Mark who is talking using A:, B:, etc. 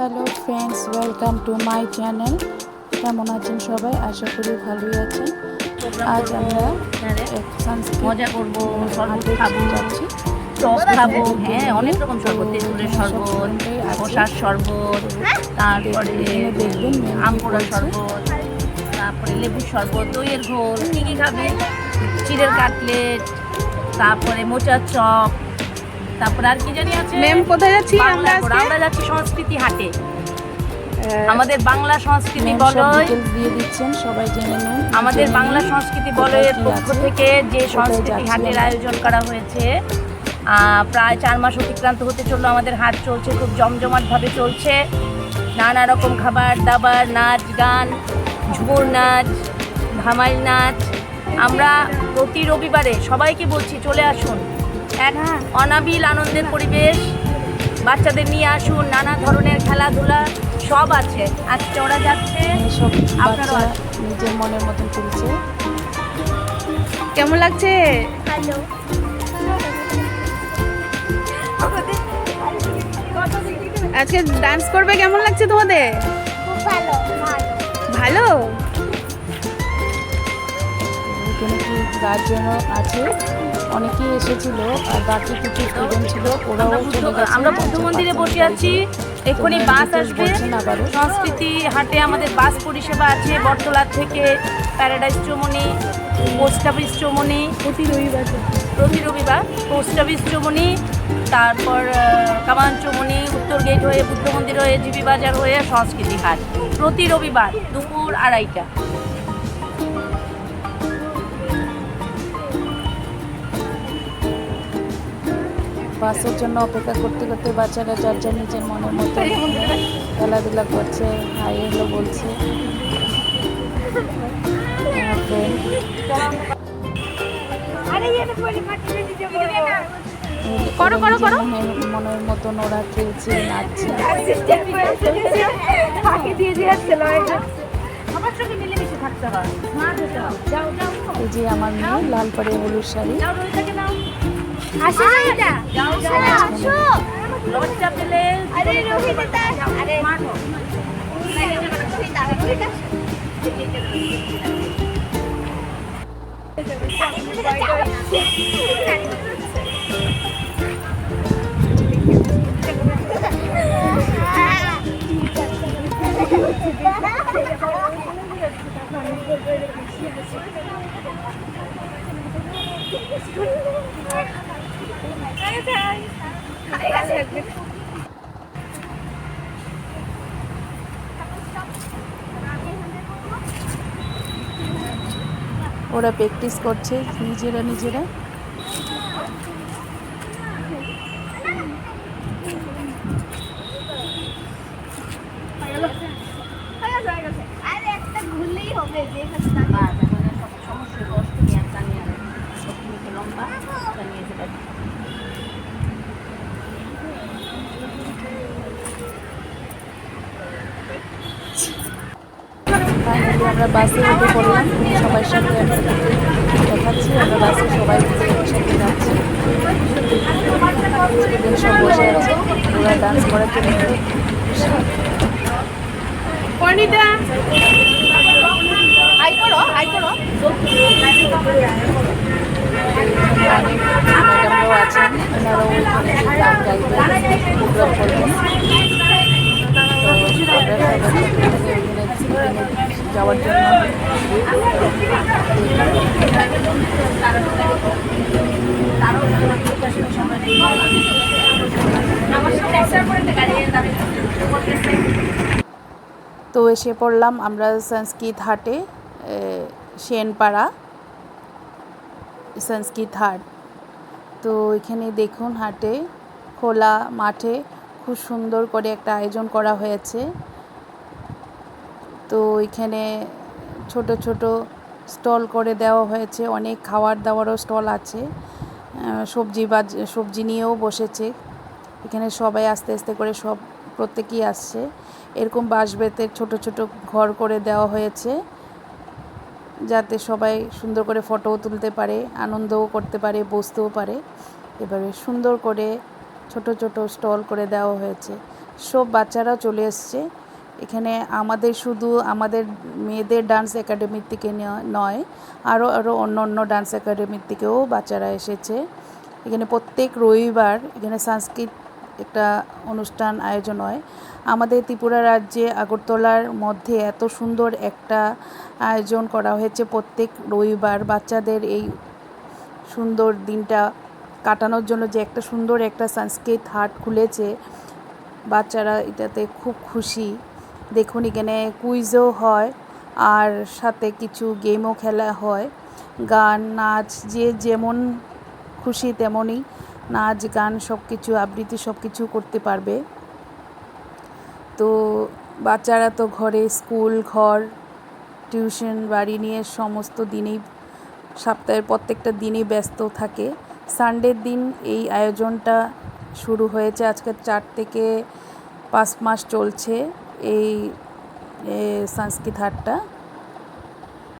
A: Hello friends, welcome to my channel. কেমন আছেন সবাই? আশা করি ভালোই আছেন। আজ আমরা
B: মজা করবো, শরবত খাবো, টক খাবো। হ্যাঁ, অনেক রকম শরবত, তেঁতুলের শরবত, শসার শরবত, তারপরে
A: দেখবেন
B: আম পোড়ার শরবত, তারপরে লেবুর শরবত, দইয়ের ঘোল। কী কী খাবে? চিড়ের কাটলেট, তারপরে মোচার চপ, তারপরে আর কি জানি আছে।
C: ম্যাম কোথায় যাচ্ছি
B: আমরা যাচ্ছি সংস্কৃতি হাটে। আমাদের বাংলা সংস্কৃতি বলয়
A: দিয়ে দিচ্ছেন, সবাই জেনে নিন।
B: আমাদের বাংলা সংস্কৃতি বলয়ের পক্ষ থেকে যে সংস্কৃতি হাটের আয়োজন করা হয়েছে, প্রায় 4 মাস অতিক্রান্ত হতে চললো। আমাদের হাট চলছে, খুব জমজমাটভাবে চলছে। নানা রকম খাবার দাবার, নাচ গান, ঝুমুর নাচ, ধামাইল নাচ। আমরা প্রতি রবিবারে সবাইকে বলছি চলে আসুন। এক অনাবিল আনন্দের পরিবেশ, বাচ্চাদের নিয়ে আসুন। নানা ধরনের খেলাধুলা সব আছে। আজকে ওরা যাচ্ছে,
A: সব
B: আপনারাও
A: বাচ্চা
B: আসুন।
A: নিজের মনের মতন চলছে।
C: কেমন লাগছে?
D: হ্যালো,
C: আজকে ডান্স করবে, কেমন লাগছে তোমাদের?
D: খুব ভালো ভালো
C: ভালো।
A: এখানে কি গার্জেন আছে, অনেকেই এসেছিল, আর বাকি কিছু স্টুডেন্ট ছিল, ওরাও চলে গেছে।
B: আমরা বুদ্ধ মন্দিরে বসে আছি, এক্ষুনি বাস আসবে। সংস্কৃতি হাটে আমাদের বাস পরিষেবা আছে, বটতলা থেকে paradise Chaumoni, post office Chaumoni, প্রতি রবিবার পোস্ট অফিস চৌমনি, তারপর কামান চৌমনি, উত্তর গেট হয়ে বুদ্ধ মন্দির হয়ে জিবি বাজার হয়ে সংস্কৃতি হাট, প্রতি রবিবার দুপুর 2:30।
A: বাসের জন্য অপেক্ষা করতে করতে বাচ্চারা যার যার নিজের মনের মতো খেলাধুলা করছে, হাই হ্যালো বলছে।
C: করো।
A: মনের মতন ওরা খেলছে, নাচছে। এই যে আমার মেয়ে লাল পাড়ে হলুদ শাড়ি।
D: আসো না আসো
B: লজ্জা পেলে
D: আরে রোহিতা আরে
A: ওরা প্র্যাকটিস করছে নিজেরা।
D: আরে একটা ঘুরলেই হবে যে
B: সমস্যা কষ্ট নিয়ে টানিয়ে লম্বা টানিয়ে সেটা
A: ফাইনালি আমরা বাসে উঠে পড়লাম। সবার সাথে দেখাচ্ছি, আমরা বাসে সবাই মিলে একসাথে যাচ্ছি। স্টুডেন্ট সব বসে আছে, ওরা ডান্স করার জন্য। ম্যাডামরাও আছেন, ওনারাও ওইখানে গান গাইবেন, প্রোগ্রাম করবেন। যাওয়ার জন্য তো এসে পড়লাম আমরা সংস্কৃত হাটে, সেনপাড়া সংস্কৃত হাট। তো এখানে দেখুন, হাটে খোলা মাঠে খুব সুন্দর করে একটা আয়োজন করা হয়েছে। তো এখানে ছোট ছোট স্টল করে দেওয়া হয়েছে, অনেক খাবার দাবারও স্টল আছে, সবজি নিয়েও বসেছে। এখানে সবাই আস্তে আস্তে করে প্রত্যেকেই আসছে। এরকম বাঁশ-বেতের ছোট ছোট ঘর করে দেওয়া হয়েছে, যাতে সবাই সুন্দর করে ফটোও তুলতে পারে, আনন্দও করতে পারে, বসতেও পারে। এবারে সুন্দর করে ছোট ছোট স্টল করে দেওয়া হয়েছে। সব বাচ্চারাও চলে এসছে এখানে। আমাদের শুধু আমাদের মেয়েদের ডান্স একাডেমির থেকে নয়, আরও অন্য অন্য ডান্স একাডেমির থেকেও বাচ্চারা এসেছে। এখানে প্রত্যেক রবিবার এখানে সাংস্কৃতিক একটা অনুষ্ঠান আয়োজন হয়। আমাদের ত্রিপুরা রাজ্যে আগরতলার মধ্যে এত সুন্দর একটা আয়োজন করা হয়েছে প্রত্যেক রবিবার বাচ্চাদের এই সুন্দর দিনটা কাটানোর জন্য, যে একটা সুন্দর একটা সংস্কৃত হাট খুলেছে, বাচ্চারা এটাতে খুব খুশি। দেখুন এখানে কুইজও হয় আর সাথে কিছু গেমও খেলা হয়, গান নাচ, যে যেমন খুশি তেমনই নাচ গান সব কিছু আবৃত্তি সব কিছু করতে পারবে। তো বাচ্চারা তো ঘরে স্কুল ঘর টিউশন বাড়ি নিয়ে সমস্ত দিনেই, সপ্তাহের প্রত্যেকটা দিনই ব্যস্ত থাকে। সানডের দিন এই আয়োজনটা শুরু হয়েছে। আজকে 4 থেকে 5 মাস চলছে এই সংস্কৃত হাটটা।